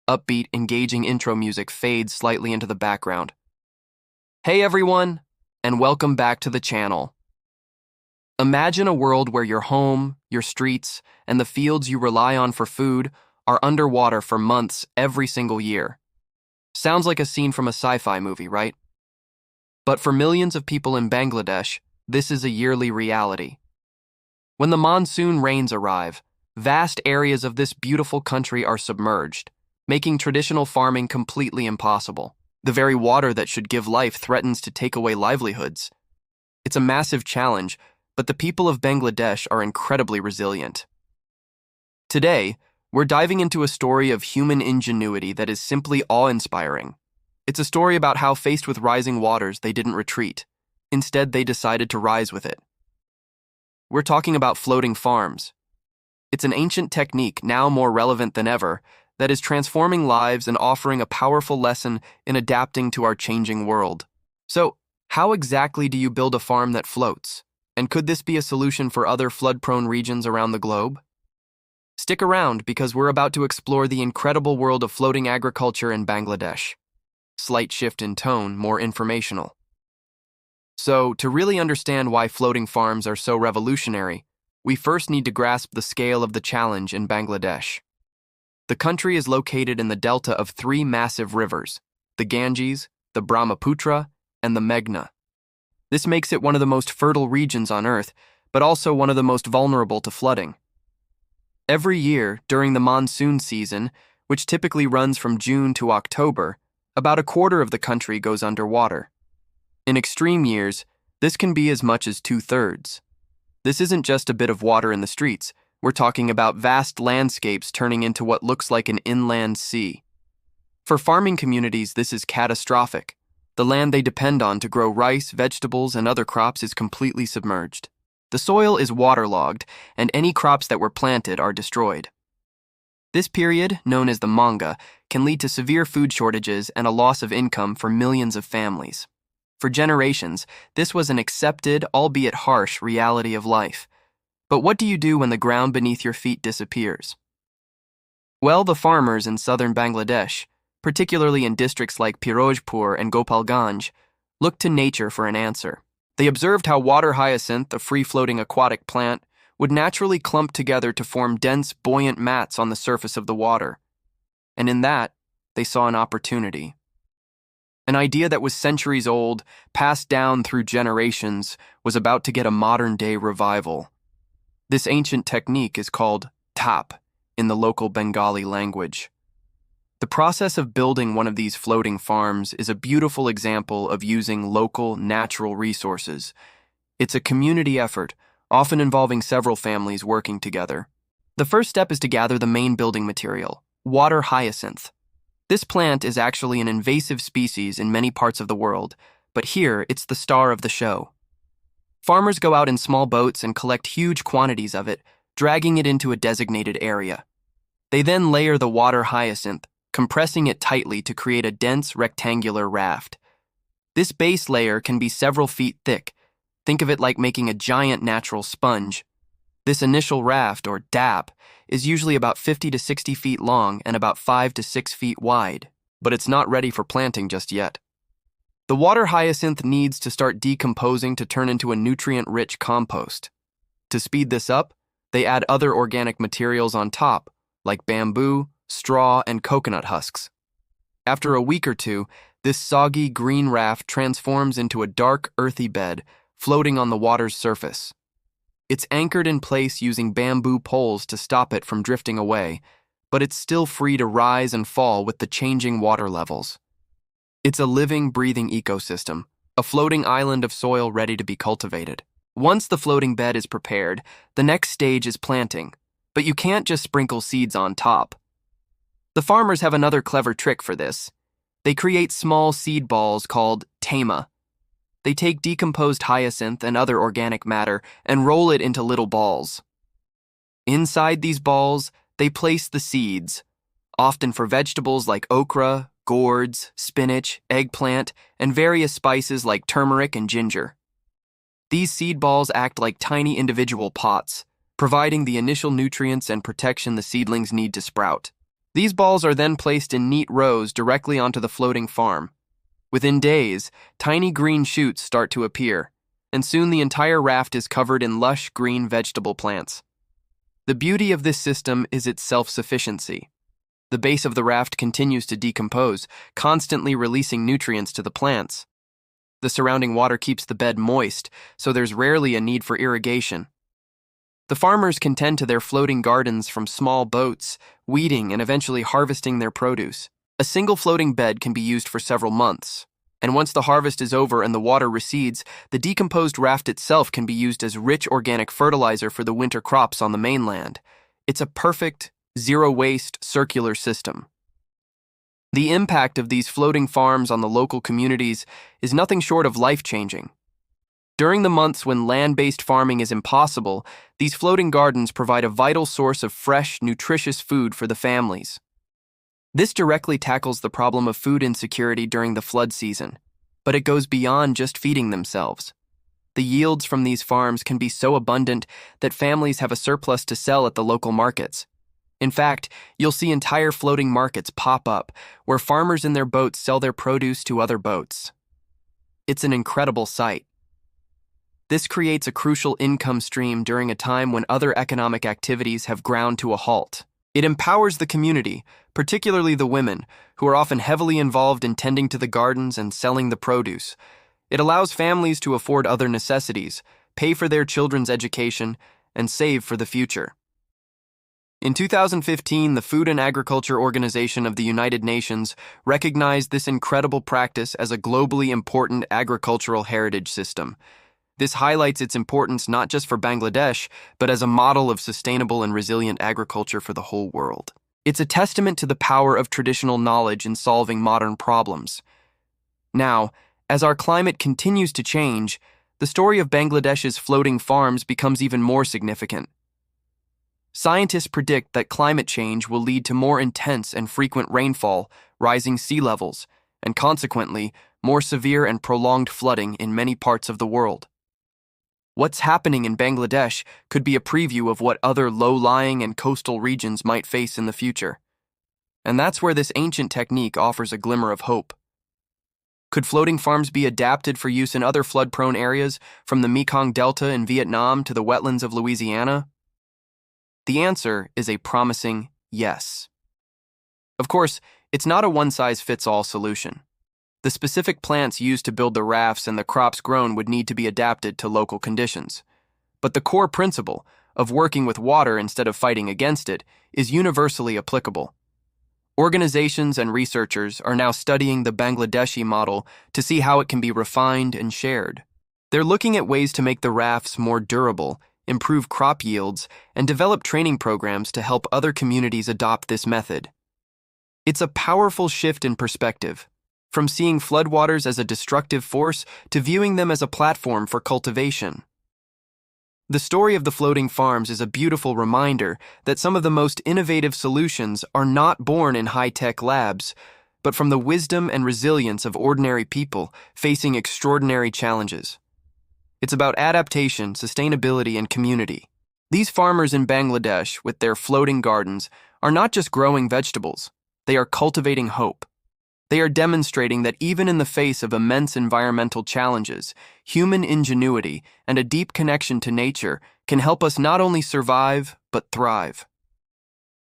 upbeat, engaging intro music fades slightly into the background. Hey everyone, and welcome back to the channel. Imagine a world where your home, your streets, and the fields you rely on for food are underwater for months every single year. Sounds like a scene from a sci-fi movie, right? But for millions of people in Bangladesh, this is a yearly reality. When the monsoon rains arrive, vast areas of this beautiful country are submerged, making traditional farming completely impossible. The very water that should give life threatens to take away livelihoods. It's a massive challenge, but the people of Bangladesh are incredibly resilient. Today, we're diving into a story of human ingenuity that is simply awe-inspiring. It's a story about how, faced with rising waters, they didn't retreat. Instead, they decided to rise with it. We're talking about floating farms. It's an ancient technique, now more relevant than ever, that is transforming lives and offering a powerful lesson in adapting to our changing world. So, how exactly do you build a farm that floats? And could this be a solution for other flood-prone regions around the globe? Stick around because we're about to explore the incredible world of floating agriculture in Bangladesh. Slight shift in tone, more informational. So, to really understand why floating farms are so revolutionary, we first need to grasp the scale of the challenge in Bangladesh. The country is located in the delta of three massive rivers, the Ganges, the Brahmaputra, and the Meghna. This makes it one of the most fertile regions on Earth, but also one of the most vulnerable to flooding. Every year, during the monsoon season, which typically runs from June to October, about a quarter of the country goes underwater. In extreme years, this can be as much as 2/3. This isn't just a bit of water in the streets. We're talking about vast landscapes turning into what looks like an inland sea. For farming communities, this is catastrophic. The land they depend on to grow rice, vegetables, and other crops is completely submerged. The soil is waterlogged, and any crops that were planted are destroyed. This period, known as the manga, can lead to severe food shortages and a loss of income for millions of families. For generations, this was an accepted, albeit harsh, reality of life. But what do you do when the ground beneath your feet disappears? Well, the farmers in southern Bangladesh, particularly in districts like Pirojpur and Gopalganj, looked to nature for an answer. They observed how water hyacinth, a free-floating aquatic plant, would naturally clump together to form dense, buoyant mats on the surface of the water. And in that, they saw an opportunity. An idea that was centuries old, passed down through generations, was about to get a modern-day revival. This ancient technique is called dhap in the local Bengali language. The process of building one of these floating farms is a beautiful example of using local, natural resources. It's a community effort, often involving several families working together. The first step is to gather the main building material, water hyacinth. This plant is actually an invasive species in many parts of the world, but here it's the star of the show. Farmers go out in small boats and collect huge quantities of it, dragging it into a designated area. They then layer the water hyacinth, compressing it tightly to create a dense, rectangular raft. This base layer can be several feet thick. Think of it like making a giant natural sponge. This initial raft, or dhap, is usually about 50 to 60 feet long and about 5 to 6 feet wide, but it's not ready for planting just yet. The water hyacinth needs to start decomposing to turn into a nutrient-rich compost. To speed this up, they add other organic materials on top, like bamboo, straw, and coconut husks. After a week or two, this soggy green raft transforms into a dark, earthy bed, floating on the water's surface. It's anchored in place using bamboo poles to stop it from drifting away, but it's still free to rise and fall with the changing water levels. It's a living, breathing ecosystem, a floating island of soil ready to be cultivated. Once the floating bed is prepared, the next stage is planting, but you can't just sprinkle seeds on top. The farmers have another clever trick for this. They create small seed balls called tema. They take decomposed hyacinth and other organic matter and roll it into little balls. Inside these balls, they place the seeds, often for vegetables like okra, gourds, spinach, eggplant, and various spices like turmeric and ginger. These seed balls act like tiny individual pots, providing the initial nutrients and protection the seedlings need to sprout. These balls are then placed in neat rows directly onto the floating farm. Within days, tiny green shoots start to appear, and soon the entire raft is covered in lush green vegetable plants. The beauty of this system is its self-sufficiency. The base of the raft continues to decompose, constantly releasing nutrients to the plants. The surrounding water keeps the bed moist, so there's rarely a need for irrigation. The farmers can tend to their floating gardens from small boats, weeding and eventually harvesting their produce. A single floating bed can be used for several months, and once the harvest is over and the water recedes, the decomposed raft itself can be used as rich organic fertilizer for the winter crops on the mainland. It's a perfect, zero-waste, circular system. The impact of these floating farms on the local communities is nothing short of life-changing. During the months when land-based farming is impossible, these floating gardens provide a vital source of fresh, nutritious food for the families. This directly tackles the problem of food insecurity during the flood season, but it goes beyond just feeding themselves. The yields from these farms can be so abundant that families have a surplus to sell at the local markets. In fact, you'll see entire floating markets pop up, where farmers in their boats sell their produce to other boats. It's an incredible sight. This creates a crucial income stream during a time when other economic activities have ground to a halt. It empowers the community, particularly the women, who are often heavily involved in tending to the gardens and selling the produce. It allows families to afford other necessities, pay for their children's education, and save for the future. In 2015, the Food and Agriculture Organization of the United Nations recognized this incredible practice as a globally important agricultural heritage system. This highlights its importance not just for Bangladesh, but as a model of sustainable and resilient agriculture for the whole world. It's a testament to the power of traditional knowledge in solving modern problems. Now, as our climate continues to change, the story of Bangladesh's floating farms becomes even more significant. Scientists predict that climate change will lead to more intense and frequent rainfall, rising sea levels, and consequently, more severe and prolonged flooding in many parts of the world. What's happening in Bangladesh could be a preview of what other low-lying and coastal regions might face in the future. And that's where this ancient technique offers a glimmer of hope. Could floating farms be adapted for use in other flood-prone areas, from the Mekong Delta in Vietnam to the wetlands of Louisiana? The answer is a promising yes. Of course, it's not a one-size-fits-all solution. The specific plants used to build the rafts and the crops grown would need to be adapted to local conditions. But the core principle of working with water instead of fighting against it is universally applicable. Organizations and researchers are now studying the Bangladeshi model to see how it can be refined and shared. They're looking at ways to make the rafts more durable, improve crop yields, and develop training programs to help other communities adopt this method. It's a powerful shift in perspective, from seeing floodwaters as a destructive force to viewing them as a platform for cultivation. The story of the floating farms is a beautiful reminder that some of the most innovative solutions are not born in high-tech labs, but from the wisdom and resilience of ordinary people facing extraordinary challenges. It's about adaptation, sustainability, and community. These farmers in Bangladesh, with their floating gardens, are not just growing vegetables, they are cultivating hope. They are demonstrating that even in the face of immense environmental challenges, human ingenuity and a deep connection to nature can help us not only survive, but thrive.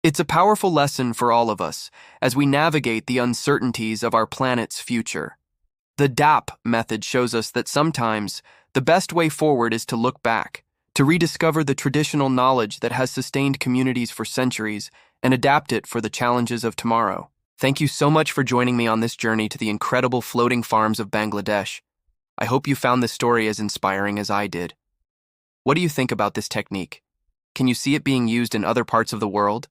It's a powerful lesson for all of us as we navigate the uncertainties of our planet's future. The dhap method shows us that sometimes the best way forward is to look back, to rediscover the traditional knowledge that has sustained communities for centuries and adapt it for the challenges of tomorrow. Thank you so much for joining me on this journey to the incredible floating farms of Bangladesh. I hope you found this story as inspiring as I did. What do you think about this technique? Can you see it being used in other parts of the world?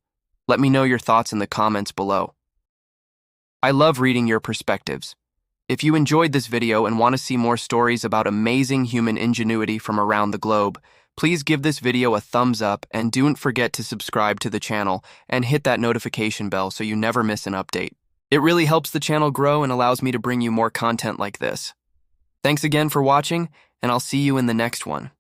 Let me know your thoughts in the comments below. I love reading your perspectives. If you enjoyed this video and want to see more stories about amazing human ingenuity from around the globe, please give this video a thumbs up and don't forget to subscribe to the channel and hit that notification bell so you never miss an update. It really helps the channel grow and allows me to bring you more content like this. Thanks again for watching, and I'll see you in the next one.